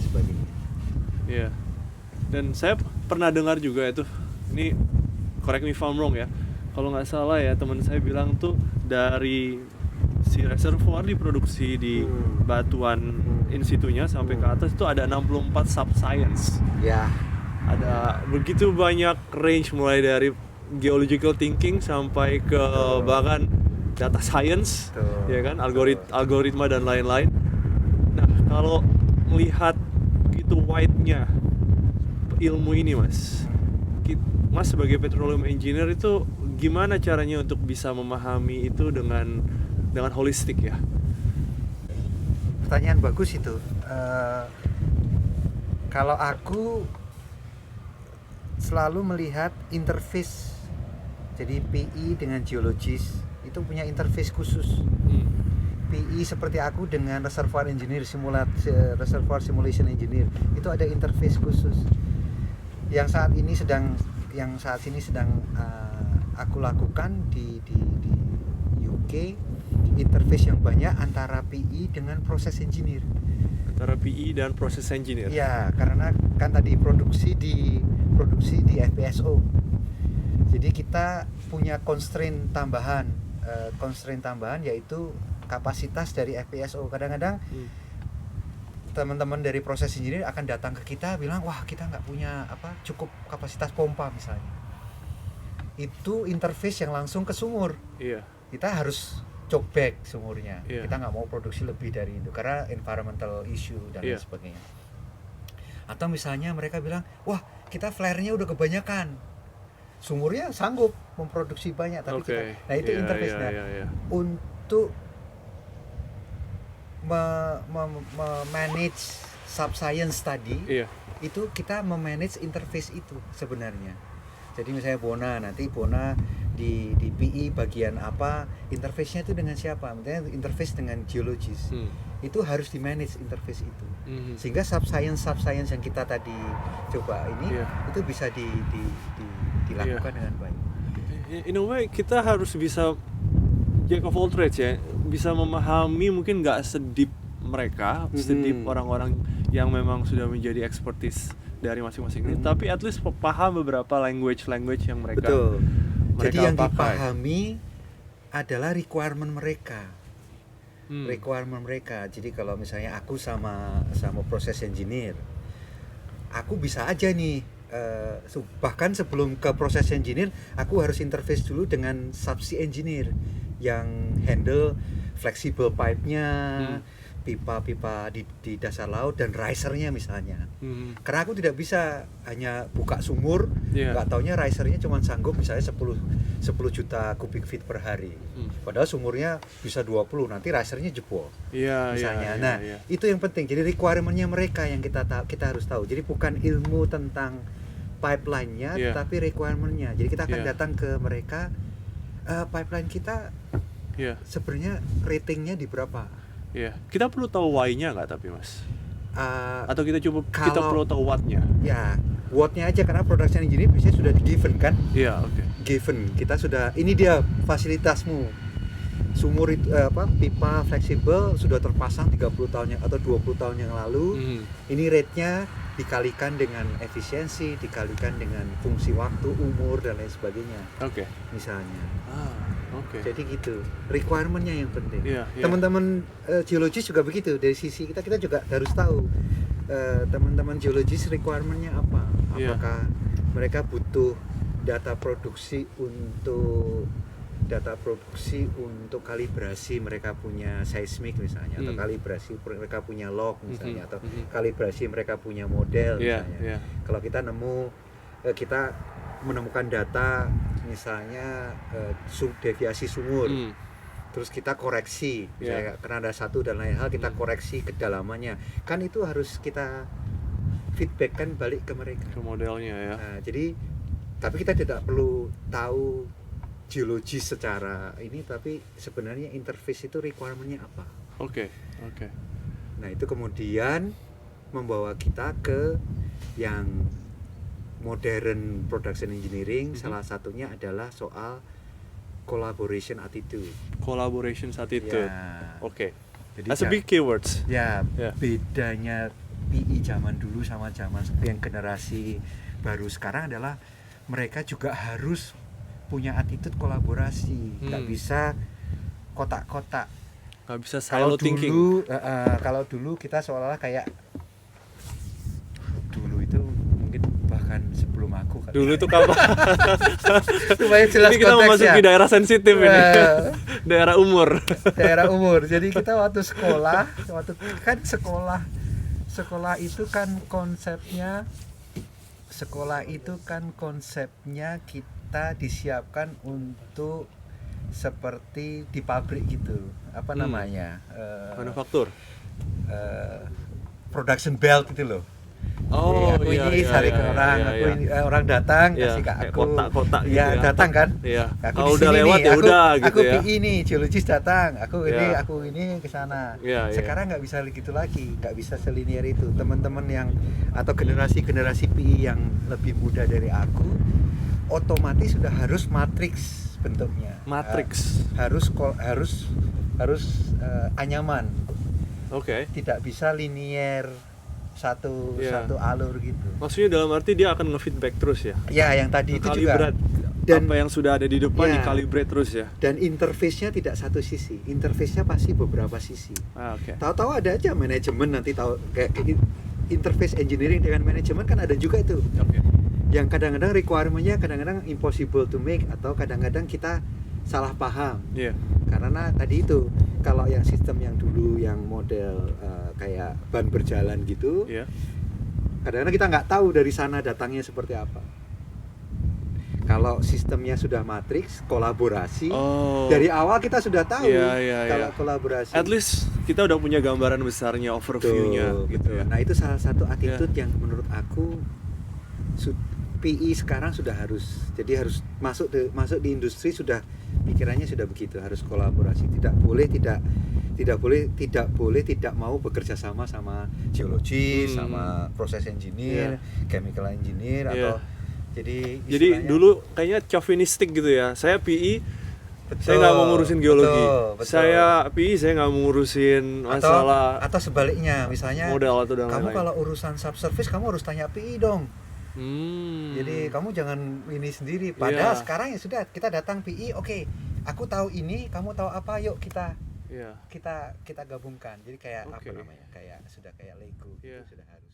sebagainya. Iya. Dan saya pernah dengar juga itu, ini correct me if I'm wrong ya, kalau nggak salah ya teman saya bilang tuh dari si reservoir diproduksi di batuan in situnya sampai ke atas itu ada 64 sub-science. Ya, Ada begitu banyak range, mulai dari geological thinking sampai ke bahkan data science, Betul. ya kan, algoritma dan lain-lain. Nah, kalau melihat gitu wide-nya ilmu ini, Mas sebagai petroleum engineer itu gimana caranya untuk bisa memahami itu dengan holistik ya? pertanyaan bagus itu. Kalau aku selalu melihat interface, jadi PI dengan geologis itu punya interface khusus. PI seperti aku dengan reservoir engineer, reservoir simulation engineer, itu ada interface khusus. Yang saat ini sedang aku lakukan di UK, interface yang banyak antara PI dengan proses engineer. Antara PI dan proses engineer. Ya, karena kan tadi produksi di FPSO. Jadi kita punya constraint tambahan yaitu kapasitas dari FPSO. Kadang-kadang teman-teman dari proses engineer akan datang ke kita bilang, wah kita nggak punya cukup kapasitas pompa misalnya. Itu interface yang langsung ke sumur. Iya. Kita harus choke back sumurnya. Iya. Kita nggak mau produksi lebih dari itu karena environmental issue dan lain sebagainya. Atau misalnya mereka bilang, wah kita flare-nya udah kebanyakan, sumurnya sanggup memproduksi banyak, tapi nah itu interface-nya. Untuk manage sub-science tadi, itu kita memanage interface itu sebenarnya. Jadi misalnya Bona di PI bagian apa, interface-nya itu dengan siapa? Misalnya interface dengan geologis. Itu harus di-manage interface itu. Sehingga sub-science yang kita tadi coba ini itu bisa dilakukan dengan baik. In a way kita harus bisa jack of all trades ya, bisa memahami, mungkin nggak sedip mereka, sedip orang-orang yang memang sudah menjadi expertise dari masing-masing ini, tapi at least paham beberapa language yang mereka. Betul. Jadi yang pakai. Dipahami adalah requirement mereka. Jadi kalau misalnya aku sama proses engineer, aku bisa aja nih bahkan sebelum ke proses engineer, aku harus interface dulu dengan subsea engineer yang handle flexible pipe-nya, pipa-pipa di dasar laut dan risernya misalnya. Karena aku tidak bisa hanya buka sumur, nggak taunya risernya cuma sanggup misalnya 10 juta kubik feet per hari. Padahal sumurnya bisa 20, nanti risernya jebol. Misalnya. Itu yang penting. Jadi requirement-nya mereka yang kita harus tahu. Jadi bukan ilmu tentang pipeline-nya, tapi requirement-nya. Jadi kita akan datang ke mereka, pipeline kita sebenarnya ratingnya di berapa? Kita perlu tahu why-nya nggak tapi Mas? Atau kita perlu tahu what-nya? Ya, what-nya aja, karena production engineer biasanya sudah di-given kan? Given, kita sudah, ini dia fasilitasmu. Sumur itu, pipa fleksibel sudah terpasang 30 tahun atau 20 tahun yang lalu. Ini rate-nya dikalikan dengan efisiensi, dikalikan dengan fungsi waktu, umur dan lain sebagainya. Misalnya. Jadi gitu, requirement-nya yang penting. Teman-teman geologis juga begitu. Dari sisi kita juga harus tahu teman-teman geologis requirement-nya apa. Apakah mereka butuh data produksi untuk kalibrasi, mereka punya seismik misalnya, atau kalibrasi mereka punya log misalnya, atau kalibrasi mereka punya model misalnya. Kalau kita menemukan data misalnya deviasi sumur, terus kita koreksi misalnya karena ada satu dan lain hal, kita koreksi kedalamannya, kan itu harus kita feedbackkan balik ke mereka, ke modelnya ya. Nah, jadi tapi kita tidak perlu tahu geologis secara ini, tapi sebenarnya interface itu requirement-nya apa. Nah itu kemudian membawa kita ke yang modern production engineering. Salah satunya adalah soal collaboration attitude. Jadi That's a big keywords. Bedanya PI zaman dulu sama zaman yang generasi baru sekarang adalah mereka juga harus punya attitude kolaborasi, nggak bisa kotak-kotak. Nggak bisa Kalau silo thinking. dulu kita seolah-olah kayak dulu itu mungkin bahkan sebelum aku kali. Dulu itu kapan? Supaya jelas Ini kita konteksnya. memasuki daerah sensitif ini. Daerah umur. Daerah umur. Jadi kita waktu kan sekolah itu kan konsepnya kita disiapkan untuk seperti di pabrik gitu. Apa namanya? Manufaktur. Production belt gitu loh. Oh, Aku ini tarik ke orang, ini orang datang kasih ke kayak aku. kotak-kotak gitu Ya, datang kan? Iya. Aku Kalau di udah sini lewat nih, ya udah gitu aku ya. PI nih, geologis datang. Aku Iya. ini ke sana. Iya, iya. Sekarang nggak bisa gitu lagi, nggak bisa selinier itu. Teman-teman yang atau generasi PI yang lebih muda dari aku, otomatis sudah harus matriks bentuknya. Matriks. Harus anyaman. Oke. Tidak bisa linier satu alur gitu. Maksudnya dalam arti dia akan nge-feedback terus ya. Ya, yang tadi itu juga. Kalibrate Dan- apa yang sudah ada di depan Ya. dikalibrate terus ya. Dan interface-nya tidak satu sisi, interface-nya pasti beberapa sisi. Oke. Tahu-tahu ada aja manajemen nanti tahu kayak interface engineering dengan manajemen kan ada juga itu. Oke. Yang kadang-kadang requirement-nya kadang-kadang impossible to make atau kadang-kadang kita salah paham. Iya. Karena tadi itu kalau yang sistem yang dulu yang model kayak ban berjalan gitu, Iya. kadang-kadang kita nggak tahu dari sana datangnya seperti apa. Kalau sistemnya sudah matriks, kolaborasi, Oh. dari awal kita sudah tahu Iya, kalau iya. kolaborasi. At least kita udah punya gambaran besarnya, overview-nya gitu ya. Nah itu salah satu attitude yang menurut aku PI sekarang sudah harus, jadi harus masuk di industri sudah pikirannya sudah begitu, harus kolaborasi, tidak boleh tidak mau bekerja sama geologis, sama proses engineer, chemical engineer atau jadi istilahnya- dulu kayaknya chauvinistic gitu ya. Saya PI, Betul, saya nggak mau ngurusin geologi. betul. Saya PI, saya nggak mau ngurusin masalah atau sebaliknya, misalnya modal atau dan kamu lain-lain. kalau urusan subsurface kamu harus tanya PI dong. Hmm. Jadi kamu jangan ini sendiri. Padahal Iya. sekarang ya sudah kita datang PI, oke. Aku tahu ini, kamu tahu apa? Yuk kita Iya. gabungkan. Jadi kayak Oke. apa namanya? Kayak sudah kayak Lego gitu, Iya. sudah harus.